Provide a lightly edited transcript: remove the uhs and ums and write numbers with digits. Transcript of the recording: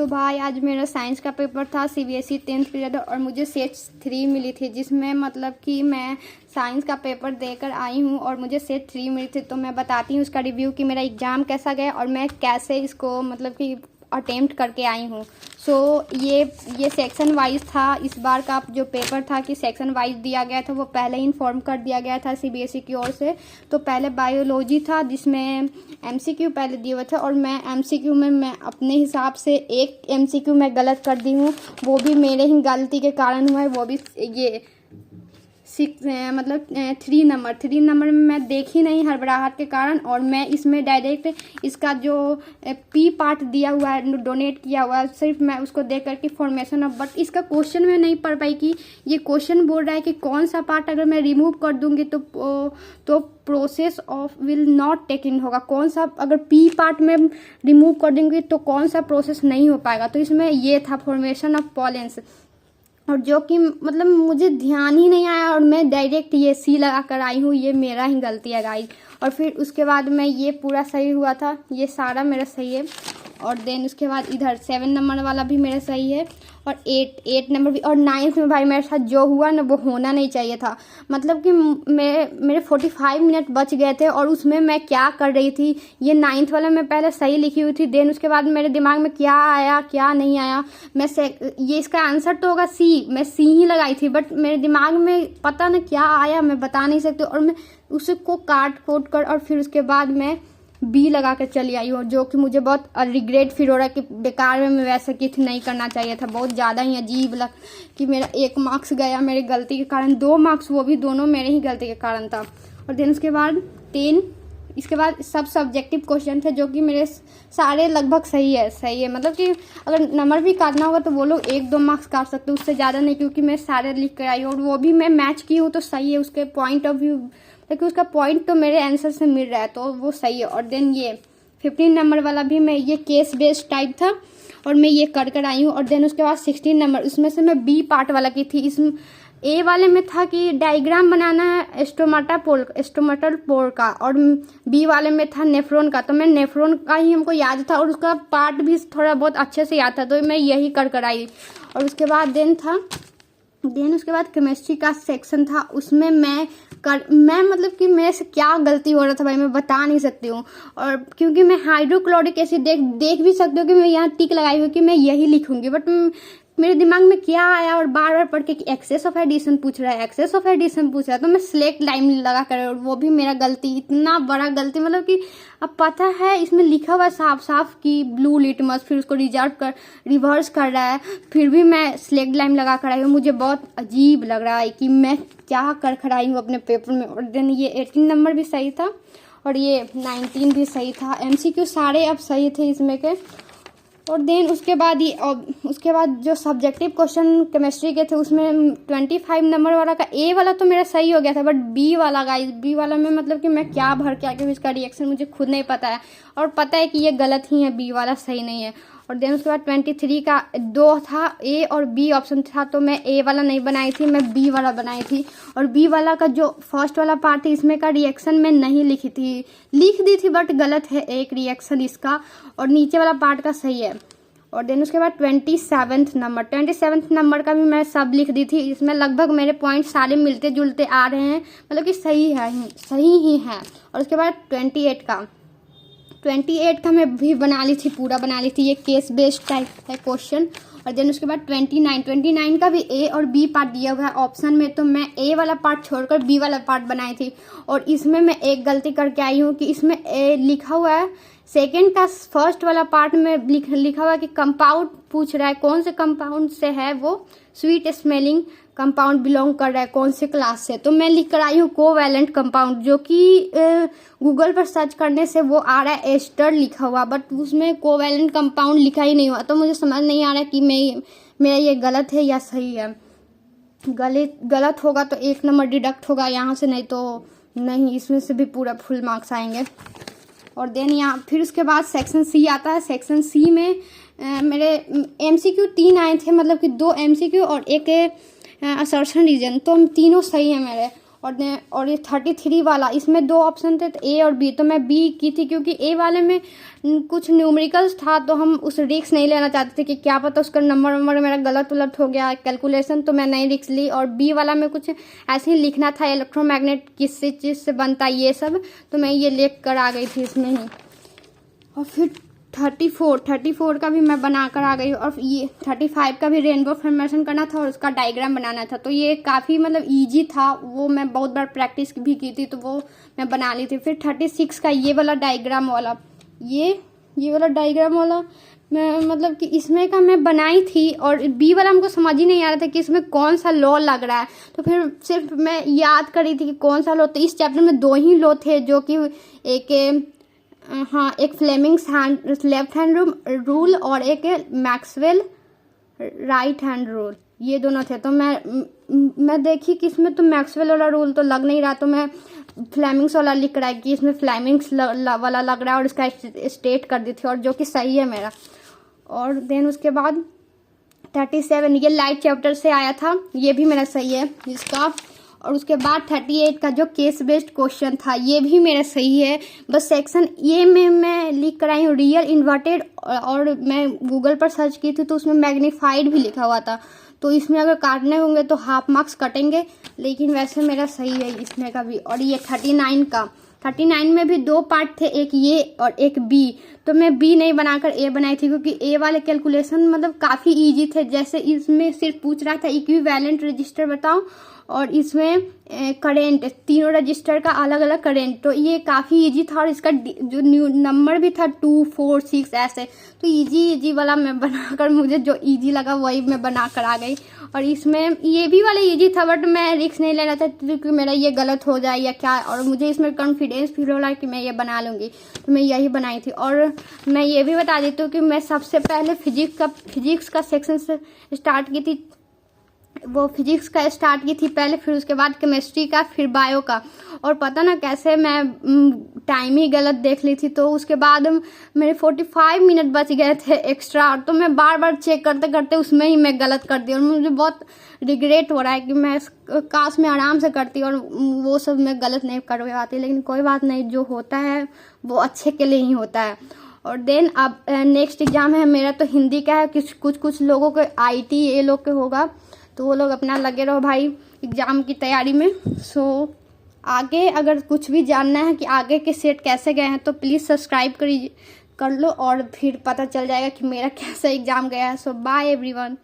सो भाई आज मेरा साइंस का पेपर था, सीबीएसई 10th पीरियड, और मुझे सेट 3 मिली थी, जिसमें मतलब कि मैं साइंस का पेपर देकर आई हूँ और मुझे सेट 3 मिली थी। तो मैं बताती हूँ उसका रिव्यू कि मेरा एग्ज़ाम कैसा गया और मैं कैसे इसको मतलब कि अटेम्प्ट करके आई हूँ। सो ये सेक्शन वाइज था। इस बार का जो पेपर था कि सेक्शन वाइज दिया गया था, वो पहले ही इन्फॉर्म कर दिया गया था सीबीएसई की ओर से। तो पहले बायोलॉजी था जिसमें एमसीक्यू पहले दिए हुए थे, और मैं एमसीक्यू में मैं अपने हिसाब से एक एमसीक्यू मैं गलत कर दी हूँ, वो भी मेरे ही गलती के कारण हुआ है। वो भी ये 3 नंबर में मैं देखी नहीं हड़बड़ाहट के कारण, और मैं इसमें डायरेक्ट इसका जो पी पार्ट दिया हुआ है, डोनेट किया हुआ है, सिर्फ मैं उसको देख करके फॉर्मेशन ऑफ, बट इसका क्वेश्चन में नहीं पढ़ पाई कि ये क्वेश्चन बोल रहा है कि कौन सा पार्ट अगर मैं रिमूव कर दूंगी तो process of will not take in होगा, कौन सा अगर पी पार्ट में रिमूव कर देंगे तो कौन सा प्रोसेस नहीं हो पाएगा। तो इसमें ये था फॉर्मेशन ऑफ पॉलेंस, और जो कि मतलब मुझे ध्यान ही नहीं आया और मैं डायरेक्ट ये सी लगा कर आई हूँ। ये मेरा ही गलती है गाइस। और फिर उसके बाद में ये पूरा सही हुआ था, ये सारा मेरा सही है। और देन उसके बाद इधर 7 नंबर वाला भी मेरा सही है, और 8 नंबर भी। और 9th में भाई मेरे साथ जो हुआ ना, वो होना नहीं चाहिए था। मतलब कि मेरे 45 मिनट बच गए थे, और उसमें मैं क्या कर रही थी, ये 9th वाला मैं पहले सही लिखी हुई थी। देन उसके बाद मेरे दिमाग में क्या आया क्या नहीं आया, ये इसका आंसर तो होगा सी, मैं सी ही लगाई थी, बट मेरे दिमाग में पता ना क्या आया, मैं बता नहीं सकती। और मैं उसको काट कोट कर और फिर उसके बाद मैं बी लगा कर चली आई हूँ, जो कि मुझे बहुत रिग्रेट फील हो रहा है कि बेकार में मैं वैसा कुछ नहीं करना चाहिए था। बहुत ज़्यादा ही अजीब लग कि मेरा 1 मार्क्स गया मेरी गलती के कारण, 2 मार्क्स वो भी दोनों मेरे ही गलती के कारण था। और देन उसके बाद 10, इसके बाद सब सब्जेक्टिव क्वेश्चन थे जो कि मेरे सारे लगभग सही है। मतलब कि अगर नंबर भी काटना होगा तो वो लोग 1-2 मार्क्स काट सकते, उससे ज़्यादा नहीं, क्योंकि मैं सारे लिख कर आई हूँ, और वो भी मैं मैच की हूँ तो सही है उसके पॉइंट ऑफ व्यू, लेकिन उसका पॉइंट तो मेरे आंसर से मिल रहा है तो वो सही है। और देन ये 15 नंबर वाला भी मैं, ये केस बेस्ड टाइप था और मैं ये कर आई हूँ। और देन उसके बाद 16 नंबर, उसमें से मैं बी पार्ट वाला की थी। इसमें ए वाले में था कि डायग्राम बनाना है स्टोमेटल पोर का, और बी वाले में था नेफ्रॉन का। तो मैं नेफ्रॉन का ही हमको याद था, और उसका पार्ट भी थोड़ा बहुत अच्छे से याद था, तो मैं यही कर आई। और उसके बाद देन उसके बाद केमिस्ट्री का सेक्शन था, उसमें मैं मतलब कि मेरे से क्या गलती हो रहा था भाई, मैं बता नहीं सकती हूँ। और क्योंकि मैं हाइड्रोक्लोरिक एसिड देख भी सकती हूँ कि मैं यहाँ टिक लगाई हुई कि मैं यही लिखूंगी, बट मेरे दिमाग में क्या आया, और बार बार पढ़ के कि एक्सेस ऑफ एडिशन पूछ रहा है, तो मैं सिलेक्ट लाइन लगा कर, और वो भी मेरा गलती, इतना बड़ा गलती। मतलब कि अब पता है इसमें लिखा हुआ साफ साफ कि ब्लू लिटमस, फिर उसको रिवर्स कर रहा है, फिर भी मैं सिलेक्ट लाइन लगा कर आई हूँ। मुझे बहुत अजीब लग रहा है कि मैं क्या कर आई हूँ अपने पेपर में। और देन ये 18 नंबर भी सही था, और ये 19 भी सही था। एमसीक्यू सारे अब सही थे इसमें के। और देन उसके बाद जो सब्जेक्टिव क्वेश्चन केमिस्ट्री के थे, उसमें 25 नंबर वाला का ए वाला तो मेरा सही हो गया था, बट बी वाला में मतलब कि मैं क्या भर के आके इसका रिएक्शन मुझे खुद नहीं पता है, और पता है कि ये गलत ही है, बी वाला सही नहीं है। और देन उसके बाद 23 का 2 था, ए और बी ऑप्शन था, तो मैं ए वाला नहीं बनाई थी, मैं बी वाला बनाई थी। और बी वाला का जो फर्स्ट वाला पार्ट है, इसमें का रिएक्शन मैं नहीं लिख दी थी, बट गलत है एक रिएक्शन इसका, और नीचे वाला पार्ट का सही है। और देन उसके बाद 27 नंबर का भी मैं सब लिख दी थी। इसमें लगभग मेरे पॉइंट सारे मिलते जुलते आ रहे हैं, मतलब कि सही ही है। और उसके बाद 28 का मैं भी पूरा बना ली थी, ये केस बेस्ड टाइप है क्वेश्चन। और देन उसके बाद 29 का भी ए और बी पार्ट दिया हुआ है ऑप्शन में, तो मैं ए वाला पार्ट छोड़कर बी वाला पार्ट बनाई थी। और इसमें मैं एक गलती करके आई हूँ कि इसमें ए लिखा हुआ है, सेकेंड का फर्स्ट वाला पार्ट में लिखा हुआ है कि कंपाउंड पूछ रहा है, कौन से कंपाउंड से है वो, स्वीट स्मेलिंग कंपाउंड बिलोंग कर रहा है कौन से क्लास से। तो मैं लिख कर आई हूँ कोवैलेंट कंपाउंड, जो कि गूगल पर सर्च करने से वो आ रहा है एस्टर लिखा हुआ, बट उसमें कोवैलेंट कंपाउंड लिखा ही नहीं हुआ। तो मुझे समझ नहीं आ रहा कि मेरा ये गलत है या सही है। गलत होगा तो 1 नंबर डिडक्ट होगा यहाँ से, नहीं तो नहीं, इसमें से भी पूरा फुल मार्क्स आएंगे। और देन यहाँ फिर उसके बाद सेक्शन सी आता है। सेक्शन सी में मेरे एमसीक्यू 3 आए थे, मतलब कि 2 एमसीक्यू और एक असर्शन रीजन, तो तीनों सही है मेरे। और ये 33 वाला, इसमें 2 ऑप्शन थे, ए और बी, तो मैं बी की थी क्योंकि ए वाले में कुछ न्यूमेरिकल्स था तो हम उस रिस्क नहीं लेना चाहते थे कि क्या पता उसका नंबर मेरा गलत उलट हो गया कैलकुलेशन, तो मैं नहीं रिस्क ली। और बी वाला में कुछ ऐसे ही लिखना था इलेक्ट्रोमैग्नेट किस चीज़ से बनता है ये सब, तो मैं ये लिख कर आ गई थी इसमें ही। और फिर 34 का भी मैं बना कर आ गई, और ये 35 का भी रेनबो फॉर्मेशन करना था और उसका डायग्राम बनाना था। तो ये काफ़ी मतलब ईजी था, वो मैं बहुत बार प्रैक्टिस भी की थी तो वो मैं बना ली थी। फिर 36 का ये वाला डायग्राम वाला, ये वाला डायग्राम वाला मैं मतलब कि इसमें का मैं बनाई थी, और बी वाला हमको समझ ही नहीं आ रहा था कि इसमें कौन सा लॉ लग रहा है, तो फिर सिर्फ मैं याद करी थी कि कौन सा लॉ। तो इस चैप्टर में 2 ही लॉ थे, जो कि एक फ्लेमिंग्स लेफ्ट हैंड रूल और एक मैक्सवेल राइट हैंड रूल, ये दोनों थे। तो मैं देखी कि इसमें तो मैक्सवेल वाला रूल तो लग नहीं रहा, तो मैं फ्लेमिंग्स वाला लिख रहा है कि इसमें फ्लेमिंग्स वाला लग रहा है और इसका स्टेट कर दी थी, और जो कि सही है मेरा। और देन उसके बाद 37 ये लाइट चैप्टर से आया था, ये भी मेरा सही है इसका। और उसके बाद 38 का जो केस बेस्ड क्वेश्चन था ये भी मेरा सही है। बस सेक्शन ए में मैं लिख कर आई हूँ रियल इन्वर्टेड, और मैं गूगल पर सर्च की थी तो उसमें मैग्नीफाइड भी लिखा हुआ था, तो इसमें अगर काटने होंगे तो हाफ मार्क्स कटेंगे, लेकिन वैसे मेरा सही है इसमें का भी। और ये 39 में भी 2 पार्ट थे, एक ये और एक बी, तो मैं बी नहीं बनाकर ए बनाई थी क्योंकि ए वाले कैलकुलेशन मतलब काफ़ी इजी थे। जैसे इसमें सिर्फ पूछ रहा था इक्विवेलेंट रजिस्टर बताओ, और इसमें करेंट, तीनों रजिस्टर का अलग अलग करेंट, तो ये काफ़ी इजी था। और इसका जो नंबर भी था 2, 4, 6 ऐसे, तो इजी वाला मैं बनाकर, मुझे जो इजी लगा वही मैं बना कर आ गई। और इसमें ये भी वाला इजी था, बट मैं रिस्क नहीं लेना चाहती क्योंकि मेरा ये गलत हो जाए या क्या, और मुझे इसमें कॉन्फिडेंस फील हो रहा है कि मैं ये बना लूँगी, तो मैं यही बनाई थी। और मैं ये भी बता देती हूँ कि मैं सबसे पहले फिजिक्स का सेक्शन से स्टार्ट की थी, वो फिजिक्स का स्टार्ट की थी पहले, फिर उसके बाद केमिस्ट्री का, फिर बायो का। और पता ना कैसे मैं टाइम ही गलत देख ली थी, तो उसके बाद मेरे 45 मिनट बच गए थे एक्स्ट्रा, तो मैं बार बार चेक करते करते उसमें ही मैं गलत कर दी, और मुझे बहुत रिग्रेट हो रहा है कि मैं काश में आराम से करती और वो सब मैं गलत नहीं कर पाती। लेकिन कोई बात नहीं, जो होता है वो अच्छे के लिए ही होता है। और देन अब नेक्स्ट एग्ज़ाम है मेरा, तो हिंदी का है। कुछ लोगों को IT ये लोग के होगा, तो वो लोग अपना लगे रहो भाई एग्ज़ाम की तैयारी में। सो आगे अगर कुछ भी जानना है कि आगे के सेट कैसे गए हैं तो प्लीज़ सब्सक्राइब कर लो, और फिर पता चल जाएगा कि मेरा कैसा एग्ज़ाम गया है। सो बाय एवरीवन।